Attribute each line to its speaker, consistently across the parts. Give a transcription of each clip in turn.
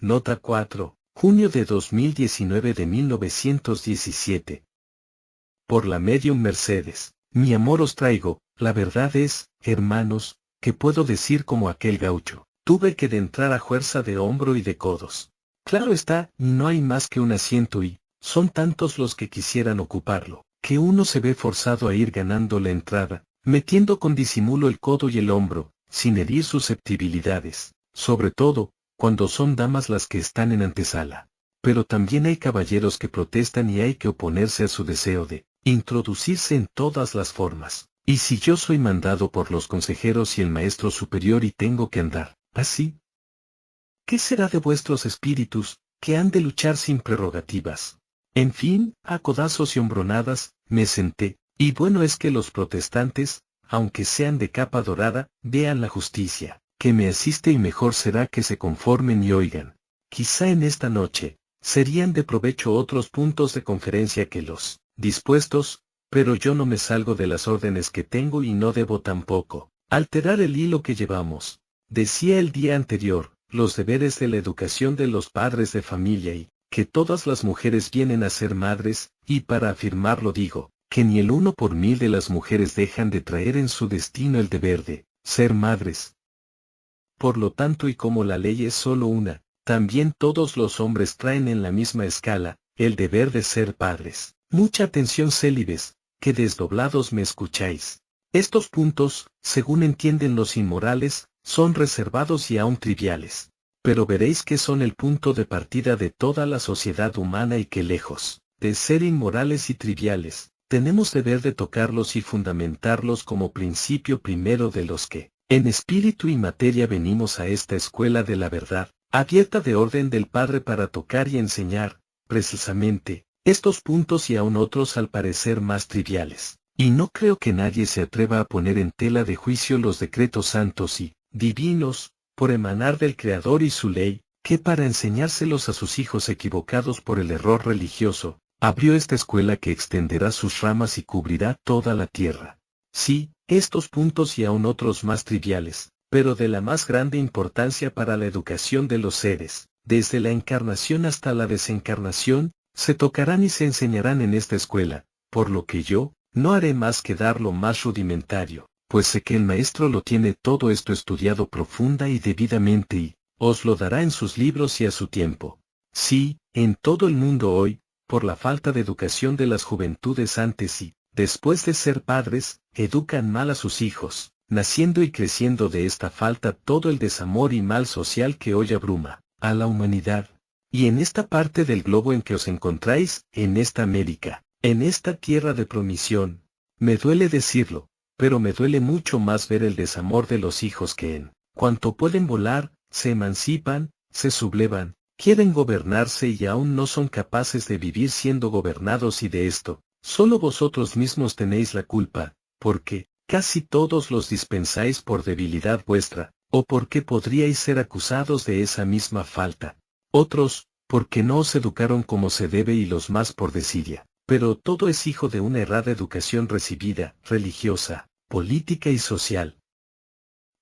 Speaker 1: Nota 4, junio de 2019 de 1917. Por la medium Mercedes. Mi amor os traigo, la verdad es, hermanos, que puedo decir como aquel gaucho. Tuve que de entrar a fuerza de hombro y de codos. Claro está, no hay más que un asiento y, son tantos los que quisieran ocuparlo, que uno se ve forzado a ir ganando la entrada, metiendo con disimulo el codo y el hombro, sin herir susceptibilidades, sobre todo, cuando son damas las que están en antesala. Pero también hay caballeros que protestan y hay que oponerse a su deseo de introducirse en todas las formas. Y si yo soy mandado por los consejeros y el maestro superior y tengo que andar así, ¿qué será de vuestros espíritus, que han de luchar sin prerrogativas? En fin, a codazos y hombronadas, me senté, y bueno es que los protestantes, aunque sean de capa dorada, vean la justicia, que me asiste y mejor será que se conformen y oigan. Quizá en esta noche, serían de provecho otros puntos de conferencia que los dispuestos, pero yo no me salgo de las órdenes que tengo y no debo tampoco alterar el hilo que llevamos. Decía el día anterior, los deberes de la educación de los padres de familia y, que todas las mujeres vienen a ser madres, y para afirmarlo digo, que ni el 1 por 1000 de las mujeres dejan de traer en su destino el deber de ser madres. Por lo tanto y como la ley es solo una, también todos los hombres traen en la misma escala, el deber de ser padres. Mucha atención célibes, que desdoblados me escucháis. Estos puntos, según entienden los inmorales, son reservados y aún triviales. Pero veréis que son el punto de partida de toda la sociedad humana y que lejos de ser inmorales y triviales, tenemos deber de tocarlos y fundamentarlos como principio primero de los que, en espíritu y materia venimos a esta escuela de la verdad, abierta de orden del Padre para tocar y enseñar, precisamente, estos puntos y aún otros al parecer más triviales. Y no creo que nadie se atreva a poner en tela de juicio los decretos santos y divinos, por emanar del Creador y su ley, que para enseñárselos a sus hijos equivocados por el error religioso, abrió esta escuela que extenderá sus ramas y cubrirá toda la tierra. Sí, estos puntos y aún otros más triviales, pero de la más grande importancia para la educación de los seres, desde la encarnación hasta la desencarnación, se tocarán y se enseñarán en esta escuela, por lo que yo, no haré más que dar lo más rudimentario, pues sé que el maestro lo tiene todo esto estudiado profunda y debidamente y, os lo dará en sus libros y a su tiempo. Sí, en todo el mundo hoy, por la falta de educación de las juventudes antes y, después de ser padres, educan mal a sus hijos, naciendo y creciendo de esta falta todo el desamor y mal social que hoy abruma a la humanidad. Y en esta parte del globo en que os encontráis, en esta América, en esta tierra de promisión, me duele decirlo, pero me duele mucho más ver el desamor de los hijos que en cuanto pueden volar, se emancipan, se sublevan, quieren gobernarse y aún no son capaces de vivir siendo gobernados y de esto, solo vosotros mismos tenéis la culpa, porque, casi todos los dispensáis por debilidad vuestra, o porque podríais ser acusados de esa misma falta. Otros, porque no os educaron como se debe y los más por desidia. Pero todo es hijo de una errada educación recibida, religiosa, política y social.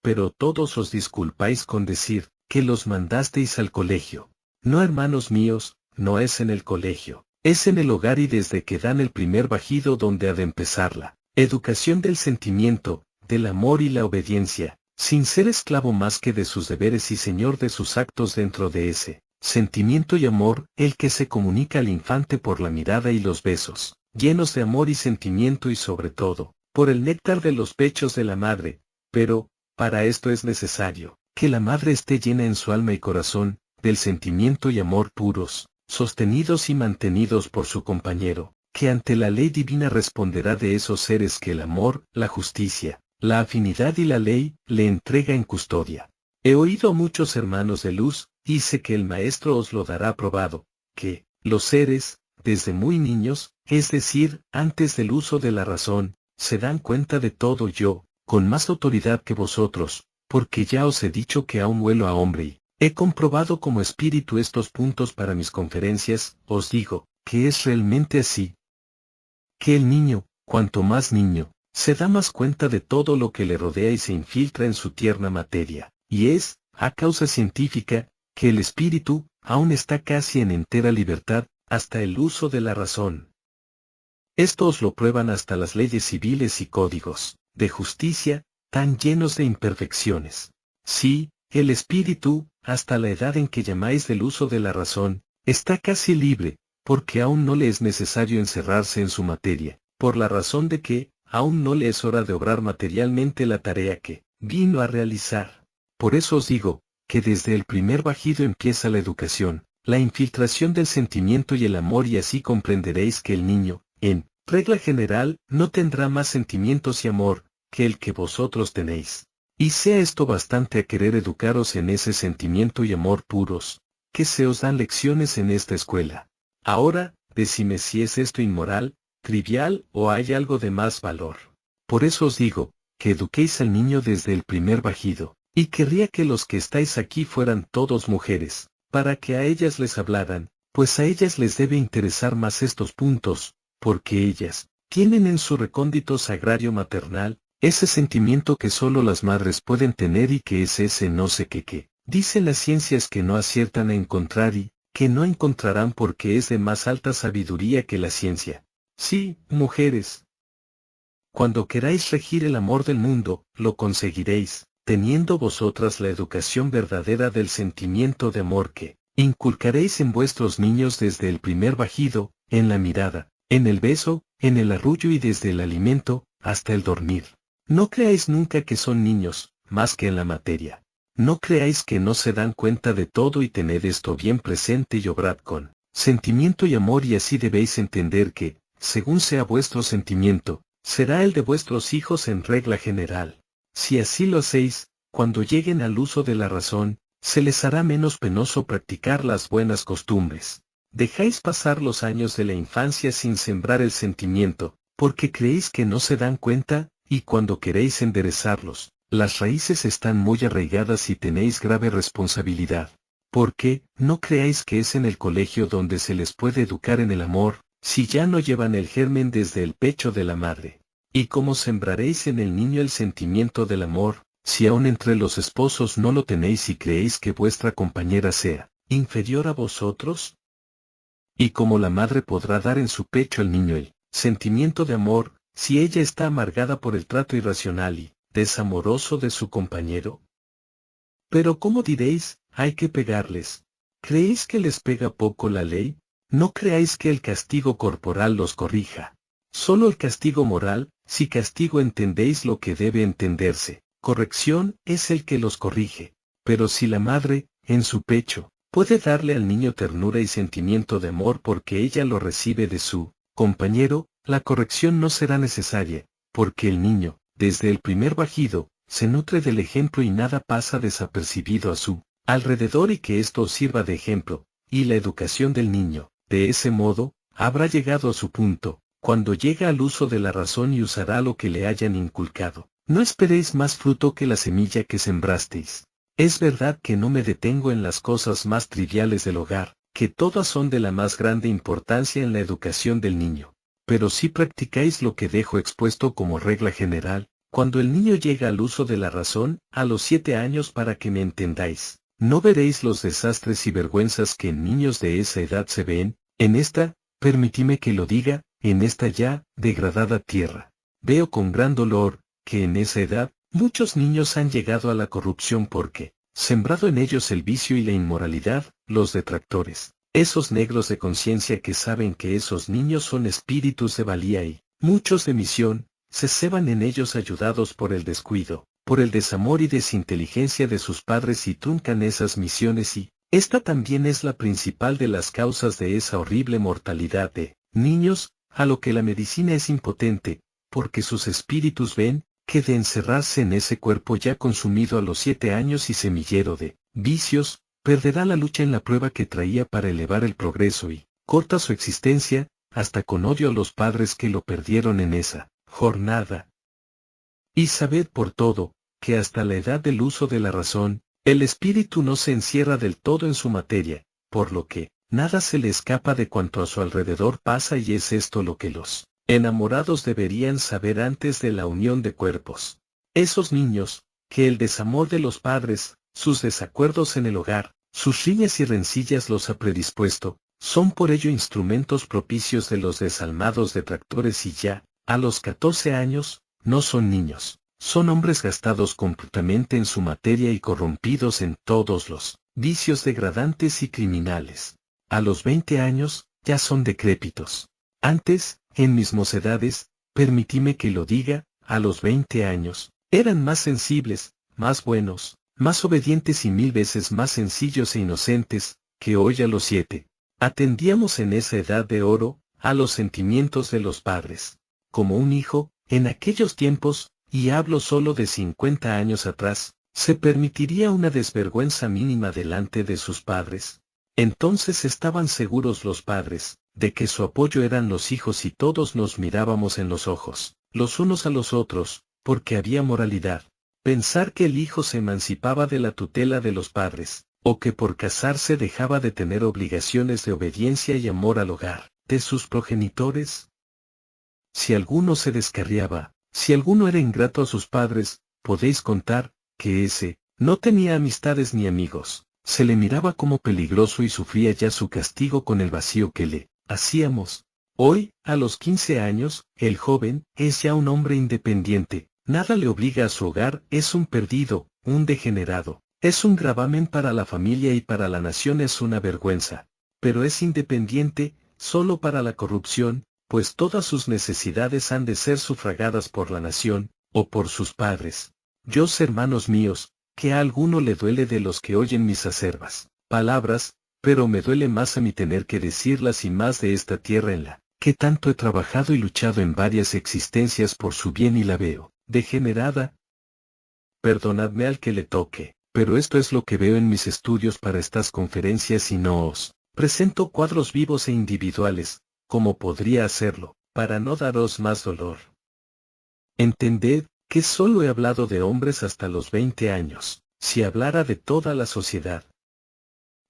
Speaker 1: Pero todos os disculpáis con decir, que los mandasteis al colegio. No, hermanos míos, no es en el colegio, es en el hogar y desde que dan el primer bajido donde ha de empezar la educación del sentimiento, del amor y la obediencia, sin ser esclavo más que de sus deberes y señor de sus actos dentro de ese sentimiento y amor, el que se comunica al infante por la mirada y los besos, llenos de amor y sentimiento y sobre todo, por el néctar de los pechos de la madre, pero, para esto es necesario, que la madre esté llena en su alma y corazón, del sentimiento y amor puros, sostenidos y mantenidos por su compañero, que ante la ley divina responderá de esos seres que el amor, la justicia, la afinidad y la ley, le entrega en custodia. He oído a muchos hermanos de luz, y sé que el Maestro os lo dará probado, que, los seres, desde muy niños, es decir, antes del uso de la razón, se dan cuenta de todo yo, con más autoridad que vosotros, porque ya os he dicho que aún vuelo a hombre y he comprobado como espíritu estos puntos para mis conferencias, os digo, que es realmente así. Que el niño, cuanto más niño, se da más cuenta de todo lo que le rodea y se infiltra en su tierna materia, y es, a causa científica, que el espíritu, aún está casi en entera libertad, hasta el uso de la razón. Esto os lo prueban hasta las leyes civiles y códigos de justicia, tan llenos de imperfecciones. Sí, el espíritu, hasta la edad en que llamáis del uso de la razón, está casi libre, porque aún no le es necesario encerrarse en su materia, por la razón de que, aún no le es hora de obrar materialmente la tarea que vino a realizar. Por eso os digo, que desde el primer bajido empieza la educación, la infiltración del sentimiento y el amor, y así comprenderéis que el niño, en regla general, no tendrá más sentimientos y amor que el que vosotros tenéis. Y sea esto bastante a querer educaros en ese sentimiento y amor puros, que se os dan lecciones en esta escuela. Ahora, decime si es esto inmoral, trivial o hay algo de más valor. Por eso os digo, que eduquéis al niño desde el primer bajido, y querría que los que estáis aquí fueran todos mujeres, para que a ellas les hablaran, pues a ellas les debe interesar más estos puntos, porque ellas tienen en su recóndito sagrario maternal, ese sentimiento que solo las madres pueden tener y que es ese no sé qué que, dicen las ciencias que no aciertan a encontrar y, que no encontrarán porque es de más alta sabiduría que la ciencia. Sí, mujeres. Cuando queráis regir el amor del mundo, lo conseguiréis, teniendo vosotras la educación verdadera del sentimiento de amor que inculcaréis en vuestros niños desde el primer bajido, en la mirada, en el beso, en el arrullo y desde el alimento, hasta el dormir. No creáis nunca que son niños, más que en la materia. No creáis que no se dan cuenta de todo y tened esto bien presente y obrad con sentimiento y amor, y así debéis entender que, según sea vuestro sentimiento, será el de vuestros hijos en regla general. Si así lo hacéis, cuando lleguen al uso de la razón, se les hará menos penoso practicar las buenas costumbres. Dejáis pasar los años de la infancia sin sembrar el sentimiento, porque creéis que no se dan cuenta, y cuando queréis enderezarlos, las raíces están muy arraigadas y tenéis grave responsabilidad. Porque, no creáis que es en el colegio donde se les puede educar en el amor, si ya no llevan el germen desde el pecho de la madre. ¿Y cómo sembraréis en el niño el sentimiento del amor, si aún entre los esposos no lo tenéis y creéis que vuestra compañera sea inferior a vosotros? ¿Y cómo la madre podrá dar en su pecho al niño el sentimiento de amor, si ella está amargada por el trato irracional y desamoroso de su compañero? Pero ¿cómo diréis, hay que pegarles? ¿Creéis que les pega poco la ley? No creáis que el castigo corporal los corrija. Solo el castigo moral, si castigo entendéis lo que debe entenderse, corrección es el que los corrige. Pero si la madre, en su pecho, puede darle al niño ternura y sentimiento de amor porque ella lo recibe de su compañero, la corrección no será necesaria, porque el niño, desde el primer bajido, se nutre del ejemplo y nada pasa desapercibido a su alrededor, y que esto os sirva de ejemplo, y la educación del niño, de ese modo, habrá llegado a su punto, cuando llega al uso de la razón y usará lo que le hayan inculcado. No esperéis más fruto que la semilla que sembrasteis. Es verdad que no me detengo en las cosas más triviales del hogar, que todas son de la más grande importancia en la educación del niño. Pero si practicáis lo que dejo expuesto como regla general, cuando el niño llega al uso de la razón, a los 7 años, para que me entendáis, no veréis los desastres y vergüenzas que en niños de esa edad se ven, en esta, permitidme que lo diga, en esta ya degradada tierra. Veo con gran dolor, que en esa edad, muchos niños han llegado a la corrupción porque, sembrado en ellos el vicio y la inmoralidad, los detractores, esos negros de conciencia que saben que esos niños son espíritus de valía y muchos de misión, se ceban en ellos ayudados por el descuido, por el desamor y desinteligencia de sus padres, y truncan esas misiones, y esta también es la principal de las causas de esa horrible mortalidad de niños, a lo que la medicina es impotente, porque sus espíritus ven que de encerrarse en ese cuerpo ya consumido a los 7 años y semillero de vicios, perderá la lucha en la prueba que traía para elevar el progreso y corta su existencia, hasta con odio a los padres que lo perdieron en esa jornada. Y sabed por todo, que hasta la edad del uso de la razón, el espíritu no se encierra del todo en su materia, por lo que nada se le escapa de cuanto a su alrededor pasa, y es esto lo que los enamorados deberían saber antes de la unión de cuerpos. Esos niños, que el desamor de los padres, sus desacuerdos en el hogar, Sus riñas y rencillas los ha predispuesto, son por ello instrumentos propicios de los desalmados detractores y ya, a los 14 años, no son niños, son hombres gastados completamente en su materia y corrompidos en todos los vicios degradantes y criminales. A los 20 años, ya son decrépitos. Antes, en mis mocedades, permitíme que lo diga, a los 20 años, eran más sensibles, más buenos, más obedientes y 1000 veces más sencillos e inocentes, que hoy a los 7. Atendíamos en esa edad de oro, a los sentimientos de los padres. Como un hijo, en aquellos tiempos, y hablo solo de 50 años atrás, se permitiría una desvergüenza mínima delante de sus padres. Entonces estaban seguros los padres, de que su apoyo eran los hijos y todos nos mirábamos en los ojos, los unos a los otros, porque había moralidad. Pensar que el hijo se emancipaba de la tutela de los padres, o que por casarse dejaba de tener obligaciones de obediencia y amor al hogar, de sus progenitores. Si alguno se descarriaba, si alguno era ingrato a sus padres, podéis contar, que ese, no tenía amistades ni amigos, se le miraba como peligroso y sufría ya su castigo con el vacío que le hacíamos. Hoy, a los 15 años, el joven, es ya un hombre independiente, nada le obliga a su hogar, es un perdido, un degenerado. Es un gravamen para la familia y para la nación es una vergüenza, pero es independiente, solo para la corrupción, pues todas sus necesidades han de ser sufragadas por la nación, o por sus padres. Yo, hermanos míos, que a alguno le duele de los que oyen mis acerbas palabras, pero me duele más a mí tener que decirlas y más de esta tierra en la que tanto he trabajado y luchado en varias existencias por su bien y la veo degenerada. Perdonadme al que le toque. Pero esto es lo que veo en mis estudios para estas conferencias y no os presento cuadros vivos e individuales, como podría hacerlo, para no daros más dolor. Entended, que solo he hablado de hombres hasta los 20 años, si hablara de toda la sociedad.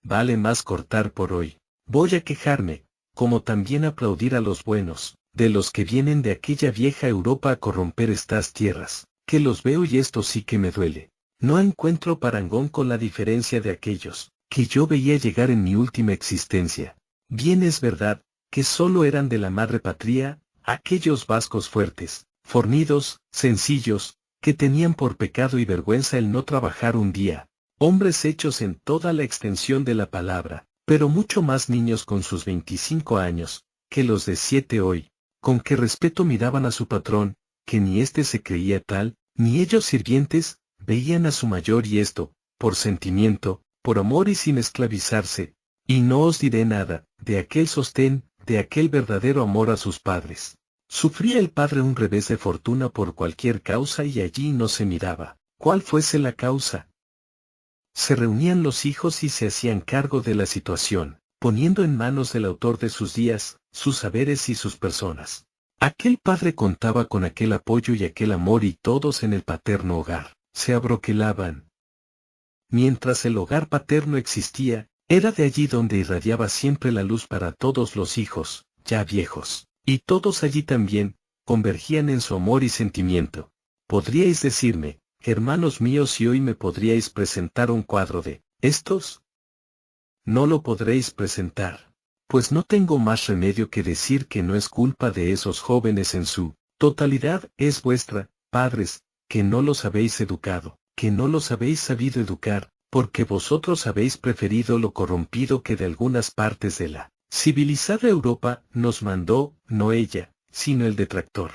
Speaker 1: Vale más cortar por hoy. Voy a quejarme, como también aplaudir a los buenos, de los que vienen de aquella vieja Europa a corromper estas tierras, que los veo y esto sí que me duele. No encuentro parangón con la diferencia de aquellos, que yo veía llegar en mi última existencia. Bien es verdad, que solo eran de la madre patria, aquellos vascos fuertes, fornidos, sencillos, que tenían por pecado y vergüenza el no trabajar un día. Hombres hechos en toda la extensión de la palabra, pero mucho más niños con sus 25 años, que los de 7 hoy, con qué respeto miraban a su patrón, que ni éste se creía tal, ni ellos sirvientes, veían a su mayor y esto, por sentimiento, por amor y sin esclavizarse, y no os diré nada, de aquel sostén, de aquel verdadero amor a sus padres. Sufría el padre un revés de fortuna por cualquier causa y allí no se miraba, cuál fuese la causa. Se reunían los hijos y se hacían cargo de la situación, poniendo en manos del autor de sus días, sus saberes y sus personas. Aquel padre contaba con aquel apoyo y aquel amor y todos en el paterno hogar se abroquelaban. Mientras el hogar paterno existía, era de allí donde irradiaba siempre la luz para todos los hijos, ya viejos, y todos allí también, convergían en su amor y sentimiento. ¿Podríais decirme, hermanos míos, si hoy me podríais presentar un cuadro de estos? No lo podréis presentar, pues no tengo más remedio que decir que no es culpa de esos jóvenes en su totalidad, es vuestra, padres, que no los habéis educado, que no los habéis sabido educar, porque vosotros habéis preferido lo corrompido que de algunas partes de la civilizada Europa nos mandó, no ella, sino el detractor,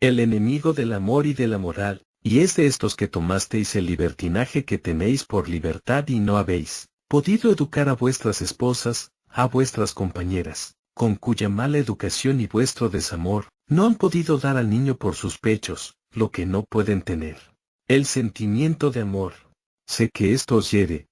Speaker 1: el enemigo del amor y de la moral, y es de estos que tomasteis el libertinaje que tenéis por libertad y no habéis podido educar a vuestras esposas, a vuestras compañeras, con cuya mala educación y vuestro desamor, no han podido dar al niño por sus pechos, lo que no pueden tener. El sentimiento de amor. Sé que esto os hiere.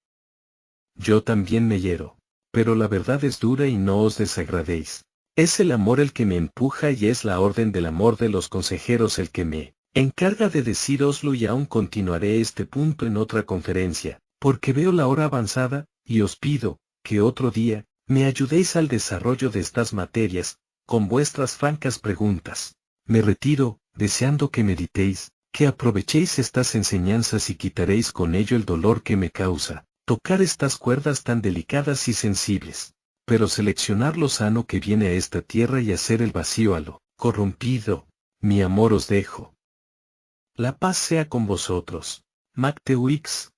Speaker 1: Yo también me hiero. Pero la verdad es dura y no os desagradéis. Es el amor el que me empuja y es la orden del amor de los consejeros el que me encarga de decíroslo y aún continuaré este punto en otra conferencia, porque veo la hora avanzada, y os pido, que otro día, me ayudéis al desarrollo de estas materias, con vuestras francas preguntas. Me retiro, deseando que meditéis, que aprovechéis estas enseñanzas y quitaréis con ello el dolor que me causa, tocar estas cuerdas tan delicadas y sensibles, pero seleccionar lo sano que viene a esta tierra y hacer el vacío a lo corrompido. Mi amor os dejo. La paz sea con vosotros. Macteuix.